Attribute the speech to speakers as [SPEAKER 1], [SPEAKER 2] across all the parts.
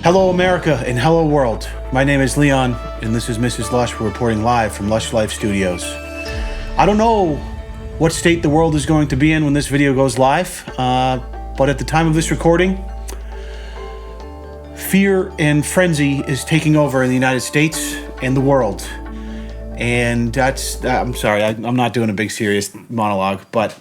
[SPEAKER 1] Hello, America, and hello, world. My name is Leon, and this is Mrs. Lush. We're reporting live from Lush Life Studios. I don't know what state the world is going to be in when this video goes live, but at the time of this recording, fear and frenzy is taking over in the United States and the world. And that's, I'm sorry, I'm not doing a big serious monologue, but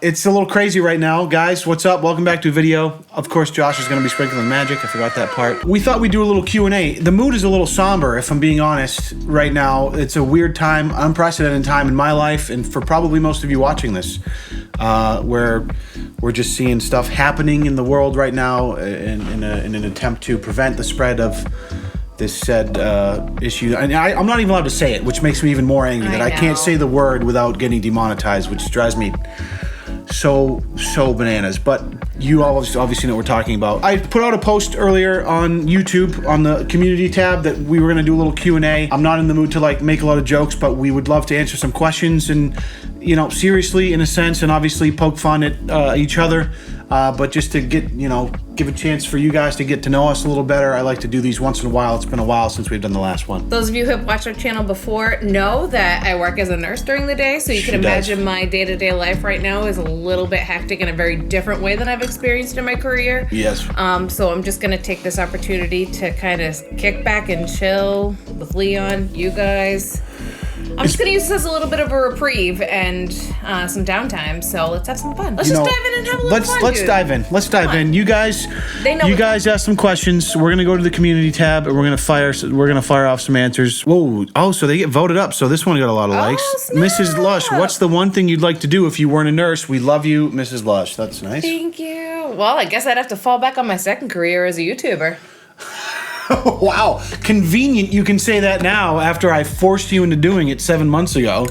[SPEAKER 1] it's a little crazy right now. Guys, what's up? Welcome back to a video. Of course, Josh is going to be sprinkling magic. I forgot that part. We thought we'd do a little Q&A. The mood is a little somber, if I'm being honest, right now. It's a weird time, unprecedented time in my life, and for probably most of you watching this, where we're just seeing stuff happening in the world right now in an attempt to prevent the spread of this said issue. And I'm not even allowed to say it, which makes me even more angry that I can't say the word without getting demonetized, which drives me so bananas. But you obviously know what we're talking about. I put out a post earlier on YouTube on the community tab that we were going to do a little Q&A. I'm not in the mood to like make a lot of jokes, but we would love to answer some questions and, you know, seriously in a sense, and obviously poke fun at each other. But just to get, you know, give a chance for you guys to get to know us a little better. I like to do these once in a while. It's been a while since we've done the last one.
[SPEAKER 2] Those of you who have watched our channel before know that I work as a nurse during the day, so you can imagine my day-to-day life right now is a little bit hectic in a very different way than I've experienced in my career.
[SPEAKER 1] Yes.
[SPEAKER 2] So I'm just going to take this opportunity to kind of kick back and chill with Leon, you guys. I'm just going to use this as a little bit of a reprieve and some downtime, so let's have some fun. Let's just dive in and have a little fun,
[SPEAKER 1] Let's dive in. Let's dive in. You guys ask some questions. We're going to go to the community tab, and we're going to fire off some answers. Whoa. Oh, so they get voted up, so this one got a lot of likes.
[SPEAKER 2] Snap.
[SPEAKER 1] Mrs. Lush, what's the one thing you'd like to do if you weren't a nurse? We love you, Mrs. Lush. That's nice.
[SPEAKER 2] Thank you. Well, I guess I'd have to fall back on my second career as a YouTuber.
[SPEAKER 1] Wow, convenient you can say that now after I forced you into doing it 7 months ago.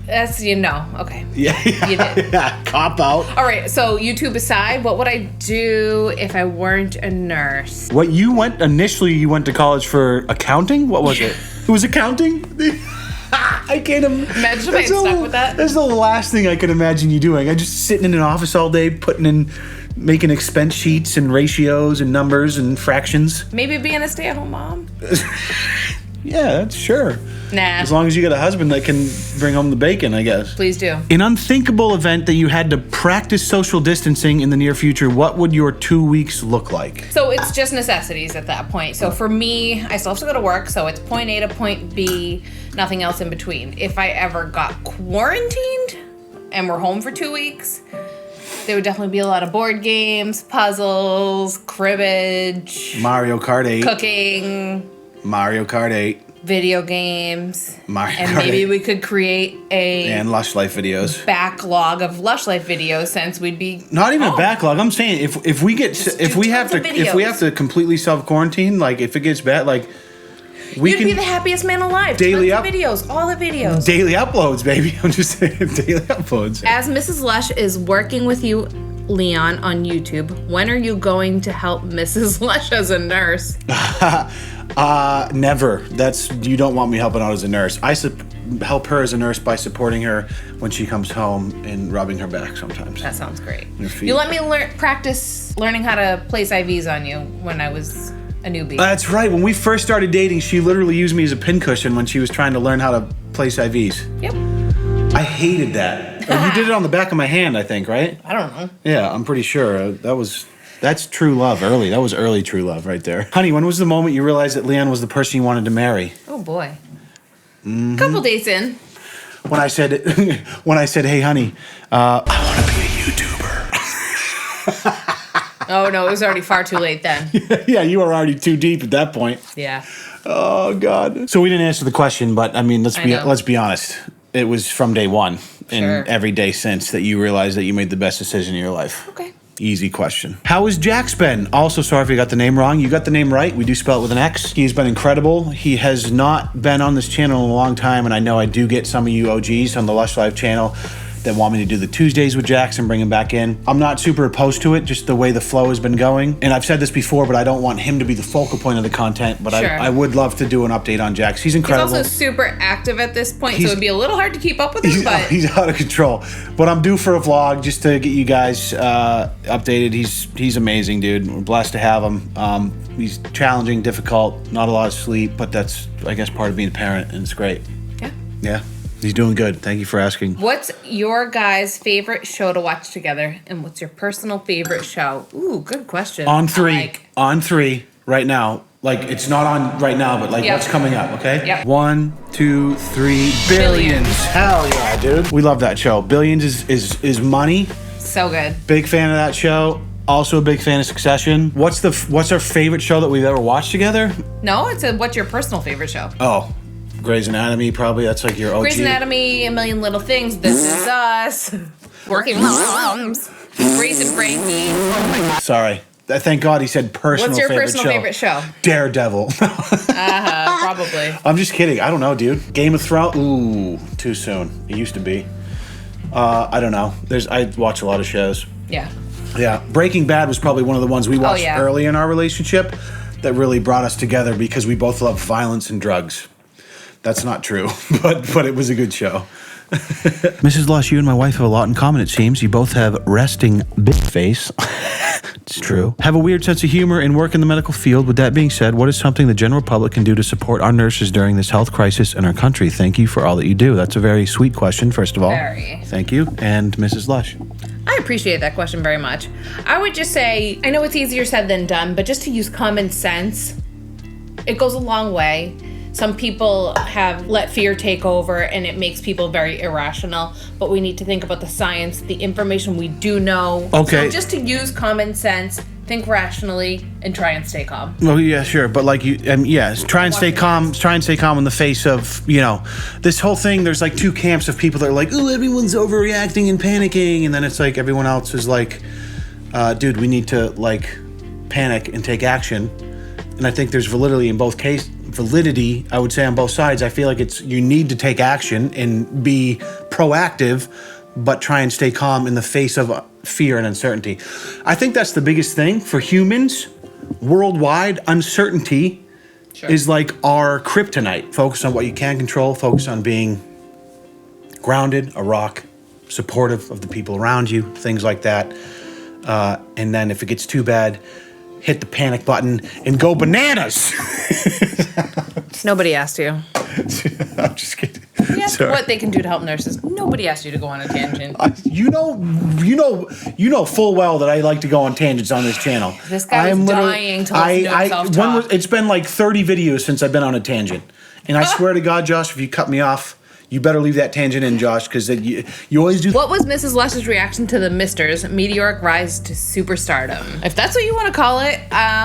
[SPEAKER 2] That's, okay.
[SPEAKER 1] Yeah.
[SPEAKER 2] You did.
[SPEAKER 1] Yeah, cop out.
[SPEAKER 2] All right, so YouTube aside, what would I do if I weren't a nurse?
[SPEAKER 1] Initially you went to college for accounting? What was it? It was accounting? I can't
[SPEAKER 2] imagine if I had stuck with that.
[SPEAKER 1] That's the last thing I could imagine you doing. I just sitting in an office all day making expense sheets and ratios and numbers and fractions.
[SPEAKER 2] Maybe being a stay-at-home mom.
[SPEAKER 1] Yeah, that's sure.
[SPEAKER 2] Nah.
[SPEAKER 1] As long as you got a husband that can bring home the bacon, I guess.
[SPEAKER 2] Please do.
[SPEAKER 1] An unthinkable event that you had to practice social distancing in the near future, what would your 2 weeks look like?
[SPEAKER 2] So it's just necessities at that point. So for me, I still have to go to work, so it's point A to point B, nothing else in between. If I ever got quarantined and we're home for 2 weeks, there would definitely be a lot of board games, puzzles, cribbage,
[SPEAKER 1] Mario Kart 8,
[SPEAKER 2] cooking,
[SPEAKER 1] Mario Kart 8,
[SPEAKER 2] video games,
[SPEAKER 1] and
[SPEAKER 2] maybe we could create
[SPEAKER 1] and Lush Life videos,
[SPEAKER 2] backlog of Lush Life videos, since we'd be
[SPEAKER 1] not even a backlog. I'm saying if we have to completely self quarantine, like if it gets bad, like.
[SPEAKER 2] You'd be the happiest man alive. Daily videos, all the videos.
[SPEAKER 1] Daily uploads, baby. I'm just saying, daily uploads.
[SPEAKER 2] As Mrs. Lush is working with you, Leon, on YouTube, when are you going to help Mrs. Lush as a nurse?
[SPEAKER 1] Never. You don't want me helping out as a nurse. I help her as a nurse by supporting her when she comes home and rubbing her back sometimes.
[SPEAKER 2] That sounds great. You let me practice learning how to place IVs on you when I was a newbie.
[SPEAKER 1] That's right. When we first started dating, she literally used me as a pincushion when she was trying to learn how to place IVs.
[SPEAKER 2] Yep.
[SPEAKER 1] I hated that. You did it on the back of my hand, I think, right?
[SPEAKER 2] I don't know.
[SPEAKER 1] Yeah, I'm pretty sure. That's true love early. That was early true love right there. Honey, when was the moment you realized that Leon was the person you wanted to marry?
[SPEAKER 2] Oh, boy. Mm-hmm. Couple days in.
[SPEAKER 1] When I said, hey, honey, I want to be a YouTuber.
[SPEAKER 2] Oh, no, it was already far too late then.
[SPEAKER 1] Yeah, you were already too deep at that point.
[SPEAKER 2] Yeah.
[SPEAKER 1] Oh, God. So we didn't answer the question, but, I mean, let's be honest. It was from day one and every day since that you realized that you made the best decision in your life.
[SPEAKER 2] Okay.
[SPEAKER 1] Easy question. How has Jax been? Also, sorry if you got the name wrong. You got the name right. We do spell it with an X. He's been incredible. He has not been on this channel in a long time, and I know I do get some of you OGs on the Lush Life channel that want me to do the Tuesdays with Jax and bring him back in. I'm not super opposed to it, just the way the flow has been going. And I've said this before, but I don't want him to be the focal point of the content, but
[SPEAKER 2] Sure.
[SPEAKER 1] I would love to do an update on Jax. He's incredible.
[SPEAKER 2] He's also super active at this point, so it'd be a little hard to keep up with him, but...
[SPEAKER 1] He's out of control. But I'm due for a vlog just to get you guys updated. He's amazing, dude. We're blessed to have him. He's challenging, difficult, not a lot of sleep, but that's, I guess, part of being a parent, and it's great.
[SPEAKER 2] Yeah.
[SPEAKER 1] Yeah. He's doing good. Thank you for asking.
[SPEAKER 2] What's your guys' favorite show to watch together, and what's your personal favorite show? Ooh, good question.
[SPEAKER 1] On three, right now. Like, it's not on right now, but like, what's coming up, okay?
[SPEAKER 2] Yep.
[SPEAKER 1] 1, 2, 3, Billions. Hell yeah, dude. We love that show. Billions is money.
[SPEAKER 2] So good.
[SPEAKER 1] Big fan of that show. Also a big fan of Succession. What's our favorite show that we've ever watched together?
[SPEAKER 2] No, it's what's your personal favorite show?
[SPEAKER 1] Oh, Grey's Anatomy, probably. That's like your OG.
[SPEAKER 2] Grey's Anatomy, A Million Little Things, This Is Us, Working Moms, Grace and Frankie. Oh my God.
[SPEAKER 1] Sorry. Thank God he said personal
[SPEAKER 2] What's your
[SPEAKER 1] favorite
[SPEAKER 2] personal
[SPEAKER 1] show.
[SPEAKER 2] favorite show?
[SPEAKER 1] Daredevil.
[SPEAKER 2] Probably.
[SPEAKER 1] I'm just kidding. I don't know, dude. Game of Thrones. Ooh, too soon. It used to be. I don't know. I watch a lot of shows.
[SPEAKER 2] Yeah.
[SPEAKER 1] Yeah. Breaking Bad was probably one of the ones we watched
[SPEAKER 2] yeah.
[SPEAKER 1] early in our relationship that really brought us together because we both love violence and drugs. That's not true, but it was a good show. Mrs. Lush, you and my wife have a lot in common, it seems. You both have resting big face. It's true. Have a weird sense of humor and work in the medical field. With that being said, what is something the general public can do to support our nurses during this health crisis in our country? Thank you for all that you do. That's a very sweet question, first of all.
[SPEAKER 2] Very.
[SPEAKER 1] Thank you. And Mrs. Lush.
[SPEAKER 2] I appreciate that question very much. I would just say, I know it's easier said than done, but just to use common sense, it goes a long way. Some people have let fear take over and it makes people very irrational, but we need to think about the science, the information we do know.
[SPEAKER 1] Okay.
[SPEAKER 2] So just to use common sense, think rationally, and try and stay calm.
[SPEAKER 1] Well, yeah, sure, but like you, try and stay calm. Try and stay calm in the face of, this whole thing. There's like two camps of people that are like, oh, everyone's overreacting and panicking, and then it's like everyone else is like, dude, we need to like panic and take action. And I think there's validity in both cases. Validity, I would say, on both sides. I feel like you need to take action and be proactive, but try and stay calm in the face of fear and uncertainty. I think that's the biggest thing for humans worldwide. Uncertainty is like our kryptonite. Focus on what you can control, focus on being grounded, a rock, supportive of the people around you, things like that. And then if it gets too bad, hit the panic button and go bananas.
[SPEAKER 2] Nobody asked you.
[SPEAKER 1] I'm just kidding.
[SPEAKER 2] Yes, what they can do to help nurses. Nobody asked you to go on a tangent.
[SPEAKER 1] You know full well that I like to go on tangents on this channel.
[SPEAKER 2] This guy is dying to listen to himself talk.
[SPEAKER 1] It's been like 30 videos since I've been on a tangent. And I swear to God, Josh, if you cut me off, you better leave that tangent in, Josh, because you always do.
[SPEAKER 2] What was Mrs. Lush's reaction to the Misters meteoric rise to superstardom? If that's what you want to call it.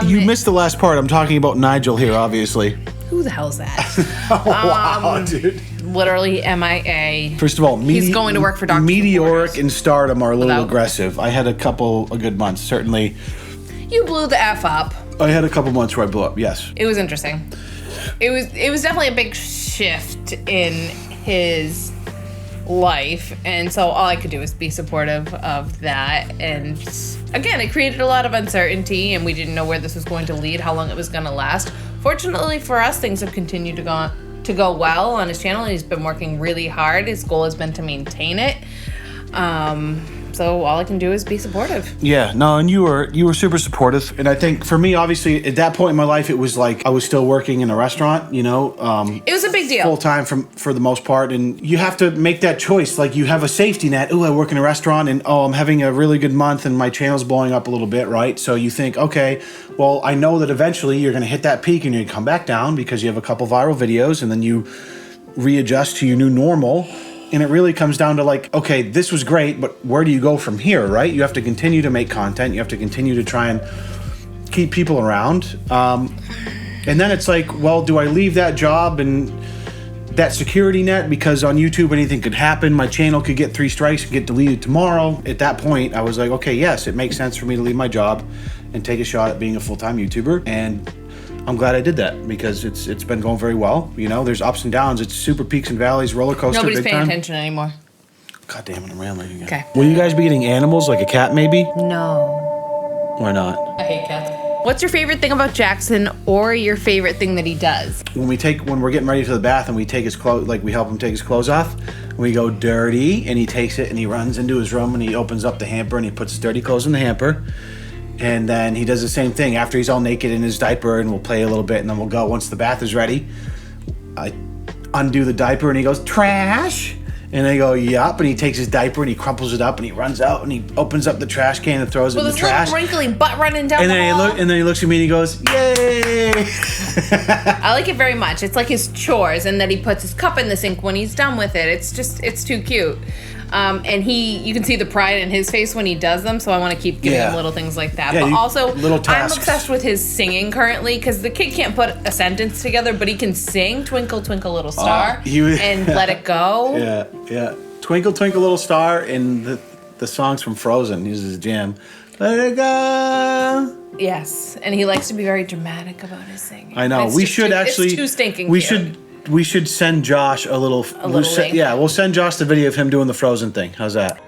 [SPEAKER 1] You missed the last part. I'm talking about Nigel here, obviously.
[SPEAKER 2] Who the hell's that?
[SPEAKER 1] Wow, dude.
[SPEAKER 2] Literally MIA.
[SPEAKER 1] First of all,
[SPEAKER 2] he's going to work for Dr.
[SPEAKER 1] Meteoric and stardom are a little aggressive. I had a couple of good months, certainly.
[SPEAKER 2] You blew the F up.
[SPEAKER 1] I had a couple months where I blew up, yes.
[SPEAKER 2] It was interesting. It was definitely a big shift in his life, and so all I could do was be supportive of that. And again, it created a lot of uncertainty, and we didn't know where this was going to lead, how long it was going to last. Fortunately for us, things have continued to go well on his channel, and he's been working really hard. His goal has been to maintain it. So all I can do is be supportive. Yeah, no, and you were super supportive. And I think for me, obviously, at that point in my life, it was like I was still working in a restaurant, It was a big deal.
[SPEAKER 1] Full time for the most part. And you have to make that choice. Like, you have a safety net. Oh, I work in a restaurant, and I'm having a really good month, and my channel's blowing up a little bit, right? So you think, okay, well, I know that eventually you're going to hit that peak and you're going to come back down because you have a couple viral videos, and then you readjust to your new normal. And it really comes down to like, okay, this was great, but where do you go from here, right? You have to continue to make content. You have to continue to try and keep people around. And then it's like, well, do I leave that job and that security net? Because on YouTube, anything could happen. My channel could get 3 strikes and get deleted tomorrow. At that point, I was like, okay, yes, it makes sense for me to leave my job and take a shot at being a full-time YouTuber. And I'm glad I did that because it's been going very well. There's ups and downs. It's super peaks and valleys, roller coaster.
[SPEAKER 2] Nobody's
[SPEAKER 1] big
[SPEAKER 2] paying
[SPEAKER 1] time.
[SPEAKER 2] attention anymore.
[SPEAKER 1] God damn it, I'm rambling again.
[SPEAKER 2] Okay.
[SPEAKER 1] Will you guys be getting animals, like a cat maybe?
[SPEAKER 2] No.
[SPEAKER 1] Why not?
[SPEAKER 2] I hate cats. What's your favorite thing about Jackson, or your favorite thing that he does?
[SPEAKER 1] When we're getting ready for the bath and we take his clothes, like we help him take his clothes off, we go dirty, and he takes it and he runs into his room and he opens up the hamper and he puts his dirty clothes in the hamper. And then he does the same thing after he's all naked in his diaper, and we'll play a little bit, and then we'll go. Once the bath is ready, I undo the diaper and he goes, trash. And I go, yup, and he takes his diaper and he crumples it up and he runs out and he opens up the trash can and throws it in the trash.
[SPEAKER 2] With this little wrinkly butt running down
[SPEAKER 1] and
[SPEAKER 2] the
[SPEAKER 1] then
[SPEAKER 2] hall.
[SPEAKER 1] And then he looks at me and he goes, yay!
[SPEAKER 2] I like it very much. It's like his chores, and that he puts his cup in the sink when he's done with it. It's too cute. And you can see the pride in his face when he does them, so I want to keep giving him little things like that.
[SPEAKER 1] Yeah,
[SPEAKER 2] but also,
[SPEAKER 1] little tasks.
[SPEAKER 2] I'm obsessed with his singing currently, because the kid can't put a sentence together, but he can sing Twinkle, Twinkle, Little Star and Let It Go.
[SPEAKER 1] Yeah. Twinkle, Twinkle, Little Star, and the songs from Frozen. He uses his jam. Let it go.
[SPEAKER 2] Yes, and he likes to be very dramatic about his singing.
[SPEAKER 1] I know.
[SPEAKER 2] It's too stinking cute.
[SPEAKER 1] We should send Josh a little
[SPEAKER 2] link.
[SPEAKER 1] Yeah, we'll send Josh the video of him doing the Frozen thing. How's that?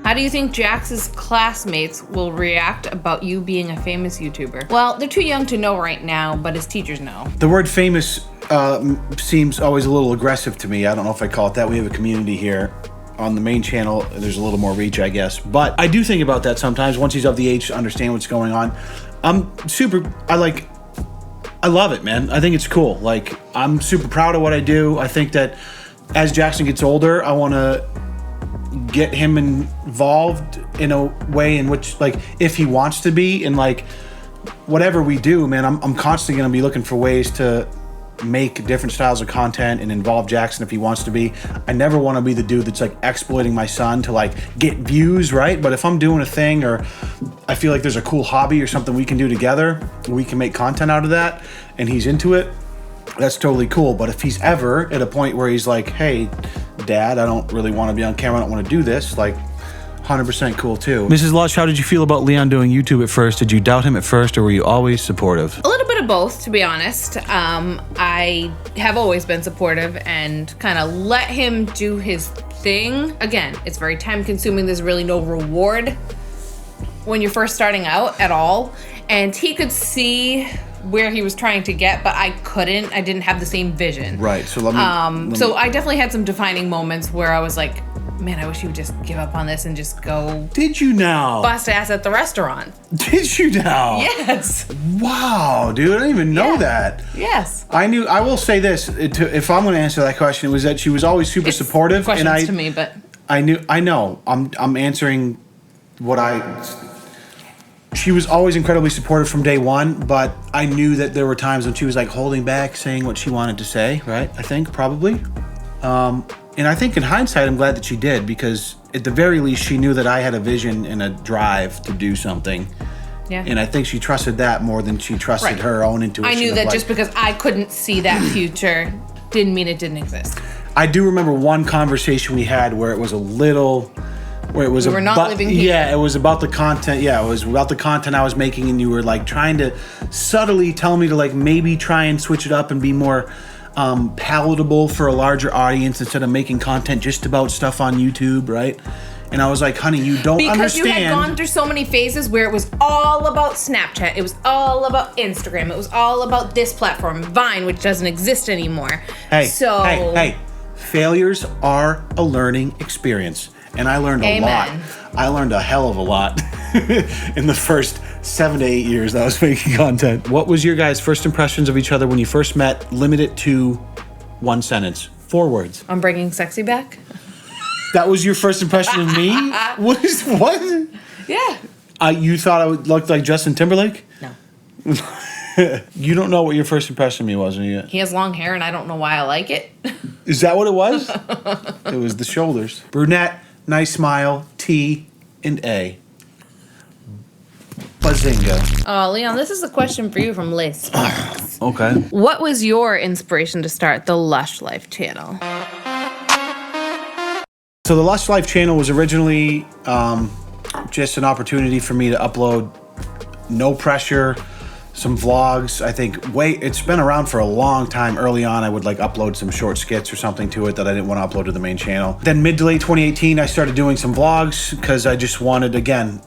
[SPEAKER 2] How do you think Jax's classmates will react about you being a famous YouTuber? Well, they're too young to know right now, but his teachers know.
[SPEAKER 1] The word famous seems always a little aggressive to me. I don't know if I call it that. We have a community here. On the main channel, there's a little more reach, I guess. But I do think about that sometimes once he's of the age to understand what's going on. I love it, man. I think it's cool. Like, I'm super proud of what I do. I think that as Jackson gets older, I want to get him involved in a way in which, like, if he wants to be, and like whatever we do, man, I'm constantly going to be looking for ways to make different styles of content and involve Jackson if he wants to be. I never want to be the dude that's like exploiting my son to like get views, right? But if I'm doing a thing, or I feel like there's a cool hobby or something we can do together, we can make content out of that, and he's into it, that's totally cool. But if he's ever at a point where he's like, hey, Dad, I don't really want to be on camera, I don't want to do this, like, 100% cool too. Mrs. Lush, how did you feel about Leon doing YouTube at first? Did you doubt him at first, or were you always supportive?
[SPEAKER 2] A little bit of both, to be honest. I have always been supportive and kind of let him do his thing. Again, it's very time consuming. There's really no reward when you're first starting out at all. And he could see where he was trying to get, but I couldn't. I didn't have the same vision.
[SPEAKER 1] Right, so let me...
[SPEAKER 2] So I definitely had some defining moments where I was like, man, I wish he would just give up on this and just go...
[SPEAKER 1] Did you now?
[SPEAKER 2] Bust ass at the restaurant.
[SPEAKER 1] Did you now?
[SPEAKER 2] Yes.
[SPEAKER 1] Wow, dude, I didn't even know that.
[SPEAKER 2] Yes.
[SPEAKER 1] I will say this, if I'm going to answer that question, it was that she was always super supportive.
[SPEAKER 2] Questions to me, but...
[SPEAKER 1] I know. I'm answering what she was always incredibly supportive from day one, but I knew that there were times when she was like holding back, saying what she wanted to say, right? I think, probably. And I think in hindsight, I'm glad that she did, because at the very least, she knew that I had a vision and a drive to do something.
[SPEAKER 2] Yeah.
[SPEAKER 1] And I think she trusted that more than she trusted her own intuition.
[SPEAKER 2] I knew that just because I couldn't see that future didn't mean it didn't exist.
[SPEAKER 1] I do remember one conversation we had where it was we were not living here. Yeah, it was about the content. Yeah, it was about the content I was making, and you were like trying to subtly tell me to like maybe try and switch it up and be more palatable for a larger audience instead of making content just about stuff on YouTube, right? And I was like, honey, you don't understand.
[SPEAKER 2] Because you had gone through so many phases where it was all about Snapchat, it was all about Instagram, it was all about this platform, Vine, which doesn't exist anymore.
[SPEAKER 1] Hey, failures are a learning experience. And I learned a lot. I learned a hell of a lot in the first 7 to 8 years that I was making content. What was your guys' first impressions of each other when you first met? Limit it to one sentence. 4 words.
[SPEAKER 2] I'm bringing sexy back.
[SPEAKER 1] That was your first impression of me? What?
[SPEAKER 2] Yeah.
[SPEAKER 1] You thought I would look like Justin Timberlake?
[SPEAKER 2] No.
[SPEAKER 1] You don't know what your first impression of me was, yet.
[SPEAKER 2] He has long hair, and I don't know why I like it.
[SPEAKER 1] Is that what it was? It was the shoulders. Brunette. Nice smile, T and A. Bazinga.
[SPEAKER 2] Oh, Leon, this is a question for you from Liz.
[SPEAKER 1] Okay.
[SPEAKER 2] What was your inspiration to start the Lush Life channel?
[SPEAKER 1] So the Lush Life channel was originally just an opportunity for me to upload no pressure some vlogs. I think it's been around for a long time. Early on, I would like upload some short skits or something to it that I didn't want to upload to the main channel. Then mid to late 2018, I started doing some vlogs because I just wanted, again,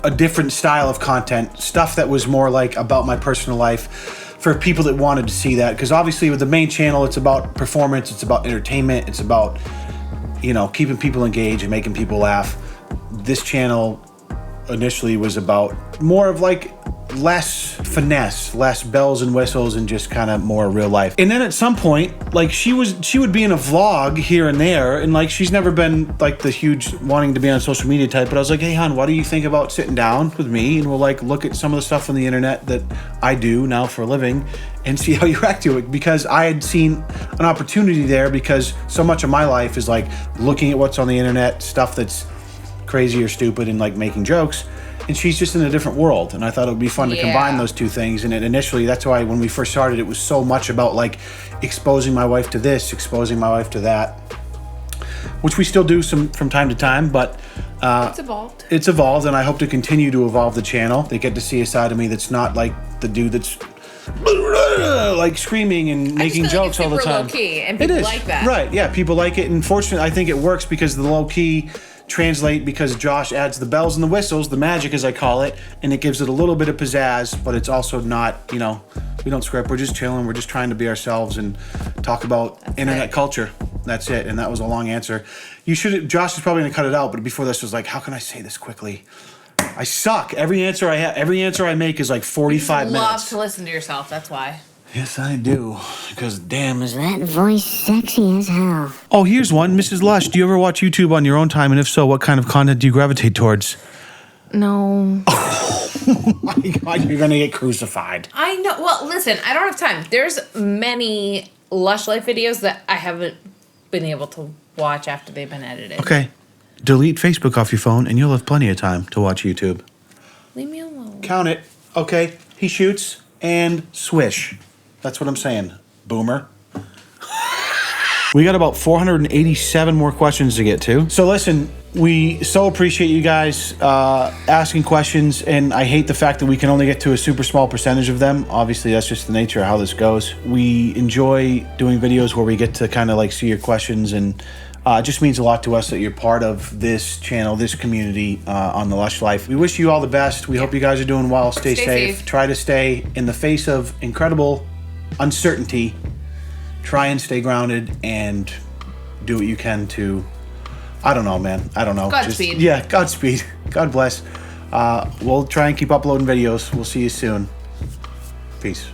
[SPEAKER 1] a different style of content, stuff that was more like about my personal life for people that wanted to see that. Because obviously with the main channel, it's about performance, it's about entertainment, it's about, you know, keeping people engaged and making people laugh. This channel initially was about more of like less finesse, less bells and whistles, and just kind of more real life. And then at some point, like she would be in a vlog here and there, and like she's never been like the huge wanting to be on social media type, but I was like, hey hon, what do you think about sitting down with me and we'll like look at some of the stuff on the internet that I do now for a living and see how you react to it? Because I had seen an opportunity there, because so much of my life is like looking at what's on the internet, stuff that's crazy or stupid, and like making jokes. And she's just in a different world, and I thought it would be fun to combine those two things. And initially, that's why when we first started, it was so much about like exposing my wife to this, exposing my wife to that, which we still do some from time to time, but
[SPEAKER 2] it's evolved.
[SPEAKER 1] It's evolved, and I hope to continue to evolve the channel. They get to see a side of me that's not like the dude that's like screaming and making jokes all the time.
[SPEAKER 2] Low key, and people like that.
[SPEAKER 1] Right? Yeah, people like it, and fortunately, I think it works because the low key translate, because Josh adds the bells and the whistles, the magic as I call it, and it gives it a little bit of pizzazz, but it's also not, you know, we don't script, we're just chilling, we're just trying to be ourselves and talk about internet culture. That's it. And that was a long answer. Josh is probably gonna cut it out, but before this was like, how can I say this quickly? I suck. Every answer I make is like 45 minutes.
[SPEAKER 2] Love to listen to yourself, that's why.
[SPEAKER 1] Yes, I do. Because damn, is
[SPEAKER 3] That voice sexy as hell.
[SPEAKER 1] Oh, here's one. Mrs. Lush, do you ever watch YouTube on your own time? And if so, what kind of content do you gravitate towards?
[SPEAKER 2] No.
[SPEAKER 1] Oh my God, you're going to get crucified.
[SPEAKER 2] I know. Well, listen, I don't have time. There's many Lush Life videos that I haven't been able to watch after they've been edited.
[SPEAKER 1] Okay. Delete Facebook off your phone and you'll have plenty of time to watch YouTube.
[SPEAKER 2] Leave me alone.
[SPEAKER 1] Count it. Okay. He shoots and swish. That's what I'm saying, boomer. We got about 487 more questions to get to. So listen, we so appreciate you guys asking questions, and I hate the fact that we can only get to a super small percentage of them. Obviously, that's just the nature of how this goes. We enjoy doing videos where we get to kind of like see your questions, and it just means a lot to us that you're part of this channel, this community on the Lush Life. We wish you all the best. We hope you guys are doing well. Stay safe. Try to stay in the face of incredible uncertainty. Try and stay grounded and do what you can to, I don't know, man. I don't know.
[SPEAKER 2] Godspeed.
[SPEAKER 1] Godspeed. God bless. We'll try and keep uploading videos. We'll see you soon. Peace.